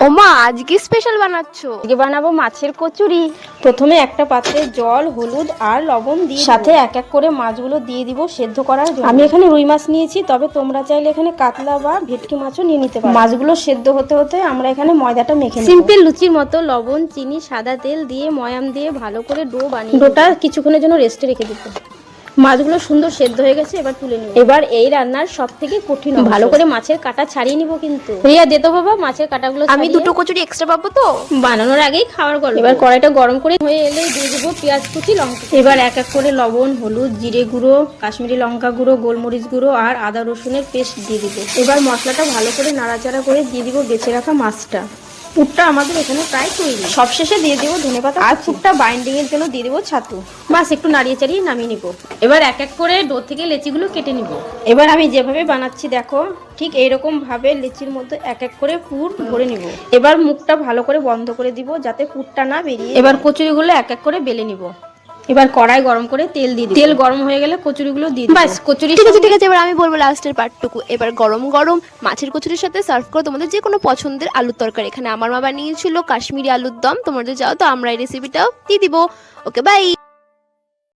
ও মা, আজকে স্পেশাল বানাচ্ছো? আজকে বানাবো মাছের কচুরি। প্রথমে একটা পাত্রে জল, হলুদ আর লবণ দিয়ে সাথে এক এক করে মাছগুলো দিয়ে দিব সেদ্ধ করার জন্য। আমি এখানে রুই মাছ নিয়েছি, তবে তোমরা চাইলে এখানে কাতলা বা ভেটকি মাছও নিয়ে নিতে পারো। মাছগুলো সেদ্ধ হতে হতে আমরা এখানে ময়দাটা মেখে নেব। সিম্পল লুচির মতো লবণ, চিনি, সাদা তেল দিয়ে ময়াম দিয়ে ভালো করে ডো বানিয়ে ডোটা কিছুক্ষণের জন্য রেস্টে রেখে দিতে। মাছগুলো সুন্দর সেদ্ধ হয়ে গেছে, এবার তুলে নিব। এবার এই রান্নার সব থেকে কঠিন ভালো করে মাছের কাঁটা ছাড়িয়ে নিব। কিন্তু রিয়া দে তো বাবা মাছের কাঁটাগুলো। আমি দুটো কচুরি এক্সট্রা পাবো তো? বানানোর আগেই খাওয়ার গল্প। এবার কড়াইটা গরম করে হয়ে এলে দিয়ে দেবো পেঁয়াজ কুচি, লঙ্কা। এবার এক এক করে লবণ, হলুদ, জিরে গুঁড়ো, কাশ্মীরি লঙ্কা গুঁড়ো, গোলমরিচ গুঁড়ো আর আদা রসুনের পেস্ট দিয়ে দিব। এবার মশলাটা ভালো করে নাড়াচাড়া করে দিয়ে দিব বেছে রাখা মাছটা। পুরটা আমাদের এখানে প্রায় তৈরি। সবশেষে দিয়ে দেবো ধনেপাতা আর পুরটা বাইন্ডিং এর জন্য দিয়ে দেবো ছাতু। বাস একটু নাড়িয়ে চাড়িয়ে নামিয়ে নিব। এবার এক এক করে ডো থেকে লেচিগুলো কেটে নিব। এবার আমি যেভাবে বানাচ্ছি দেখো, ঠিক এইরকম ভাবে লেচির মধ্যে এক এক করে পুর ভরে নিব। এবার মুখটা ভালো করে বন্ধ করে দিব যাতে পুরটা না বেরিয়ে। এবার কচুরিগুলো এক এক করে বেলে নিব। এবার কড়াই গরম করে তেল দিয়ে দিই। তেল গরম হয়ে গেলে কচুরিগুলো দিয়ে দিই। বাস কচুরি ঠিক আছে, এবার আমি বলবো লাস্টের পার্টটুকু। এবার গরম গরম মাছের কচুরির সাথে সার্ভ করো তোমাদের যে কোনো পছন্দের আলুর তরকারি। এখানে আমার মা বানিয়েছিল কাশ্মীরি আলুর দম। তোমরা যদি চাও তো আমরা এই রেসিপিটাও দিয়ে দিব। ওকে, বাই।